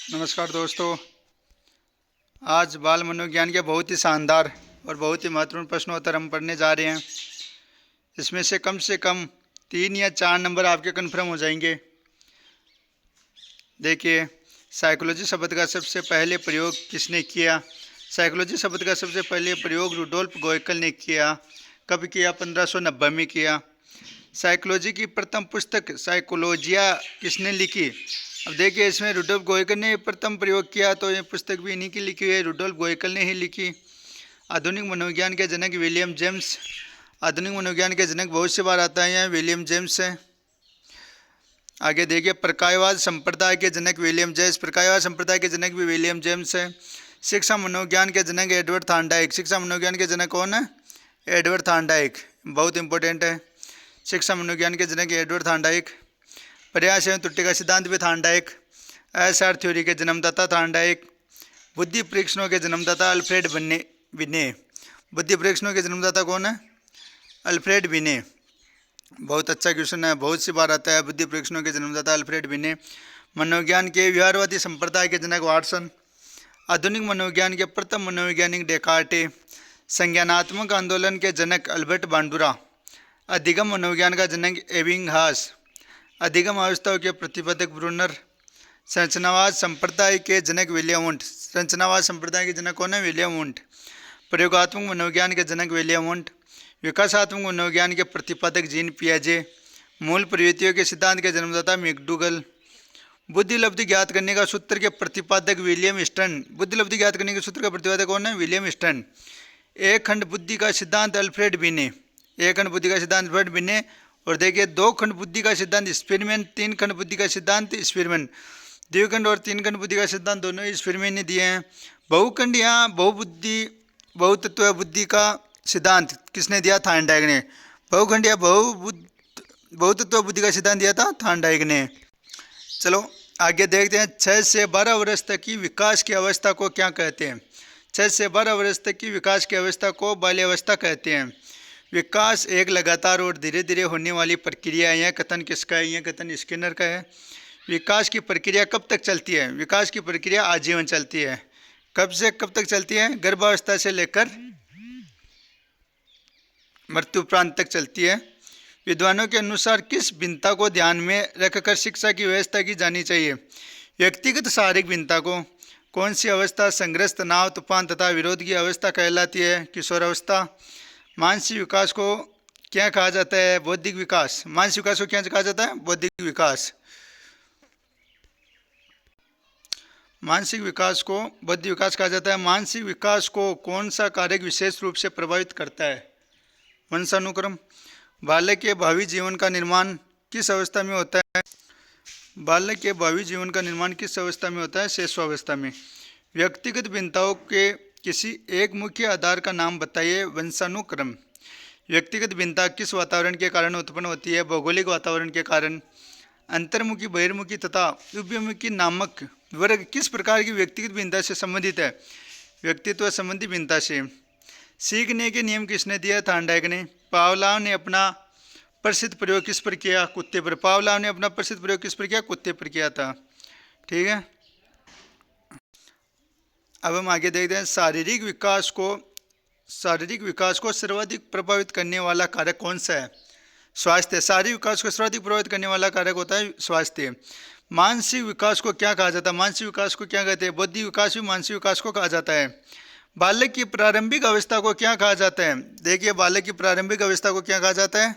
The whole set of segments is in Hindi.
नमस्कार दोस्तों। आज बाल मनोविज्ञान के बहुत ही शानदार और बहुत ही महत्वपूर्ण प्रश्नोत्तर हम पढ़ने जा रहे हैं। इसमें से कम 3 या 4 नंबर आपके कन्फर्म हो जाएंगे। देखिए, साइकोलॉजी शब्द का सबसे पहले प्रयोग किसने किया? साइकोलॉजी शब्द का सबसे पहले प्रयोग रुडोल्फ गोयकल ने किया। कब किया? 1590 में किया। साइकोलॉजी की प्रथम पुस्तक साइकोलॉजिया किसने लिखी? अब देखिए, इसमें रुडोल्फ गोयकल ने प्रथम प्रयोग किया, तो ये पुस्तक भी इन्हीं की लिखी हुई है, रुडोल्फ गोयकल ने ही लिखी। आधुनिक मनोविज्ञान के जनक विलियम जेम्स। आधुनिक मनोविज्ञान के जनक बहुत सी बार आता है यहाँ, विलियम जेम्स है। आगे देखिए, प्रकायवाद संप्रदाय के जनक विलियम जेम्स। प्रकायवाद संप्रदाय के जनक भी विलियम जेम्स है। शिक्षा मनोविज्ञान के जनक एडवर्ड थार्नडाइक। शिक्षा मनोविज्ञान के जनक कौन है? एडवर्ड थार्नडाइक, बहुत इंपॉर्टेंट है। शिक्षा मनोविज्ञान के जनक एडवर्ड थार्नडाइक। प्रयास एवं त्रुटि का सिद्धांत भी थार्नडाइक। एसआर थ्योरी के जन्मदाता थार्नडाइक। बुद्धि परीक्षणों के जन्मदाता अल्फ्रेड बिने। बुद्धि परीक्षणों के जन्मदाता कौन है? अल्फ्रेड बिने। बहुत अच्छा क्वेश्चन है, बहुत सी बार आता है। बुद्धि परीक्षणों के जन्मदाता अल्फ्रेड बिने। मनोविज्ञान के व्यवहारवादी संप्रदाय के जनक वाटसन। आधुनिक मनोविज्ञान के प्रथम मनोवैज्ञानिक डेकार्टे। संज्ञानात्मक आंदोलन के जनक अल्बर्ट बांडुरा। अधिगम मनोविज्ञान का जनक एबिंगहास। अधिगम अवस्थाओं के प्रतिपादक ब्रूनर। संरचनावाद संप्रदाय के जनक विलियम वुंट। संरचनावाद संप्रदाय के जनक कौन है? William Wundt. प्रयोगात्मक मनोविज्ञान के जनक विलियम वुंट। विकासात्मक मनोविज्ञान के प्रतिपादक जीन पियाजे। मूल प्रवृत्तियों के सिद्धांत के जन्मदाता मैकडूगल। बुद्धिलब्धि ज्ञात करने का सूत्र के प्रतिपादक विलियम स्टर्न। बुद्धिलब्धि ज्ञात करने के सूत्र का प्रतिपादक कौन है? William stern. एक खंड बुद्धि का सिद्धांत अल्फ्रेड बिने। एक खंड बुद्धि का सिद्धांत अल्फ्रेड बिने। और देखिए, 2 खंड बुद्धि का सिद्धांत स्पिरमैन। 3 खंड बुद्धि का सिद्धांत स्पिरमैन। द्विखंड और 3 खंड बुद्धि का सिद्धांत दोनों ही स्पिरमैन ने दिए हैं। बहुखंड या बहुतत्व बुद्धि का सिद्धांत किसने दिया? थार्नडाइक ने। बहुखंड या बहुतत्व बुद्धि का सिद्धांत दिया था थार्नडाइक ने। चलो आगे देखते हैं। 6 से 12 वर्ष तक की विकास की अवस्था को क्या कहते हैं? 6 से 12 वर्ष तक की विकास की अवस्था को बाल्यावस्था कहते हैं। विकास एक लगातार और धीरे धीरे होने वाली प्रक्रिया है। यह कथन किसका है? यह कथन स्किनर का है। विकास की प्रक्रिया कब तक चलती है? विकास की प्रक्रिया आजीवन चलती है। कब से कब तक चलती है? गर्भावस्था से लेकर मृत्यु उपरांत तक चलती है। विद्वानों के अनुसार किस भिन्नता को ध्यान में रखकर शिक्षा की व्यवस्था की जानी चाहिए? व्यक्तिगत शारीरिक भिन्नता को। कौन सी अवस्था संघर्ष, तनाव, तूफान तथा विरोध की अवस्था कहलाती है? किशोरावस्था। मानसिक विकास को क्या कहा जाता है? बौद्धिक विकास। मानसिक विकास को क्या कहा जाता है? बौद्धिक विकास। मानसिक विकास को बौद्धिक विकास कहा जाता है। मानसिक विकास को कौन सा कारक विशेष रूप से प्रभावित करता है? वंशानुक्रम। बालक के भावी जीवन का निर्माण किस अवस्था में होता है? बालक के भावी जीवन का निर्माण किस अवस्था में होता है? शैशवावस्था में। व्यक्तिगत भिन्नताओं के किसी एक मुख्य आधार का नाम बताइए। वंशानुक्रम। व्यक्तिगत भिन्नता किस वातावरण के कारण उत्पन्न होती है? भौगोलिक वातावरण के कारण। अंतर्मुखी, बहिर्मुखी तथा उभयमुखी नामक वर्ग किस प्रकार की व्यक्तिगत भिन्नता से संबंधित है? व्यक्तित्व संबंधी भिन्नता से। सीखने के नियम किसने दिया? थार्नडाइक ने। पावलाव ने अपना प्रसिद्ध प्रयोग किस पर किया? कुत्ते पर। पावलाव ने अपना प्रसिद्ध प्रयोग किस पर किया? कुत्ते पर किया था। ठीक है, अब हम आगे देखते हैं। शारीरिक विकास को सर्वाधिक प्रभावित करने वाला कारक कौन सा है? स्वास्थ्य। शारीरिक विकास को सर्वाधिक प्रभावित करने वाला कारक होता है स्वास्थ्य। मानसिक विकास को क्या कहा जाता है? मानसिक विकास को क्या कहते हैं? बौद्धिक विकास भी मानसिक विकास को कहा जाता है। बालक की प्रारंभिक अवस्था को क्या कहा जाता है? देखिए, बालक की प्रारंभिक अवस्था को क्या कहा जाता है?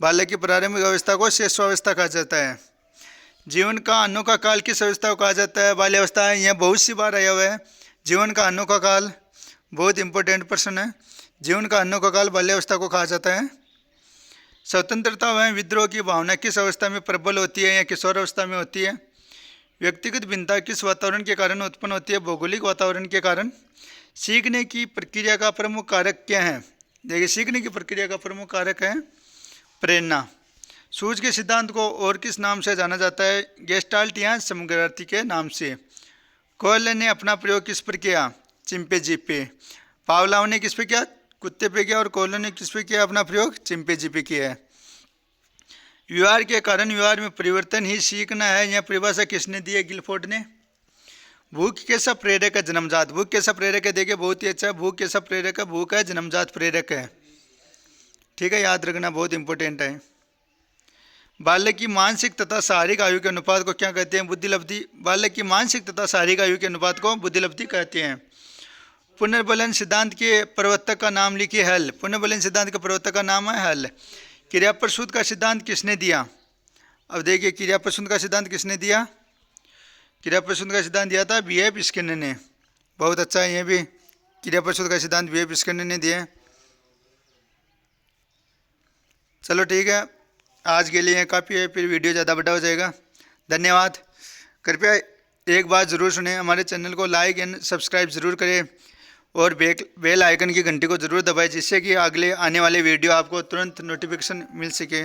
बालक की प्रारंभिक अवस्था को शैशवावस्था कहा जाता है। जीवन का अनोखा काल किस अवस्था को कहा जाता है? बाल्यावस्था। यह बहुत सी बार आया हुआ है। जीवन का अनोखा काल बहुत इंपॉर्टेंट प्रश्न है। जीवन का अनोखा काल बाल्यावस्था को कहा जाता है। स्वतंत्रता व विद्रोह की भावना किस अवस्था में प्रबल होती है? या किशोरावस्था में होती है। व्यक्तिगत भिन्नता किस वातावरण के कारण उत्पन्न होती है? भौगोलिक वातावरण के कारण। सीखने की प्रक्रिया का प्रमुख कारक क्या है? देखिए, सीखने की प्रक्रिया का प्रमुख कारक है प्रेरणा। सूझ के सिद्धांत को और किस नाम से जाना जाता है? गेस्टाल्ट या समग्रार्थी के नाम से। कोयल ने अपना प्रयोग किस पर किया? चिंपैंजी पे। पावलाव ने किस पे किया? कुत्ते पे किया। और कोयल ने किस पे किया अपना प्रयोग? चिंपैंजी पे किया है। व्यवहार के कारण व्यवहार में परिवर्तन ही सीखना है, यह परिभाषा किसने दी है? गिलफोर्ड ने। भूख कैसा प्रेरक है? जन्मजात। भूख कैसा प्रेरक है? देखिए बहुत ही अच्छा है। भूख कैसा प्रेरक है? भूख है जन्मजात प्रेरक है। ठीक है, याद रखना, बहुत इंपॉर्टेंट है। बालक की मानसिक तथा शारीरिक आयु के अनुपात को क्या कहते हैं? बुद्धिलब्धि। बालक की मानसिक तथा शारीरिक आयु के अनुपात को बुद्धिलब्धि कहते हैं। पुनर्बलन सिद्धांत के प्रवर्तक का नाम लिखिए। हल। पुनर्बलन सिद्धांत के प्रवर्तक का नाम है हल। क्रिया प्रसूत का सिद्धांत किसने दिया? अब देखिए, क्रिया प्रसूत का सिद्धांत किसने दिया? क्रिया प्रसूत का सिद्धांत दिया था B.F. स्किनर ने। बहुत अच्छा है, ये भी क्रिया प्रसूत का सिद्धांत B.F. स्किनर ने दिया। चलो ठीक है, आज के लिए काफ़ी है, फिर वीडियो ज़्यादा बड़ा हो जाएगा। धन्यवाद। कृपया एक बात ज़रूर सुनें, हमारे चैनल को लाइक एंड सब्सक्राइब ज़रूर करें और बेल आइकन की घंटी को ज़रूर दबाएं, जिससे कि अगले आने वाले वीडियो आपको तुरंत नोटिफिकेशन मिल सके।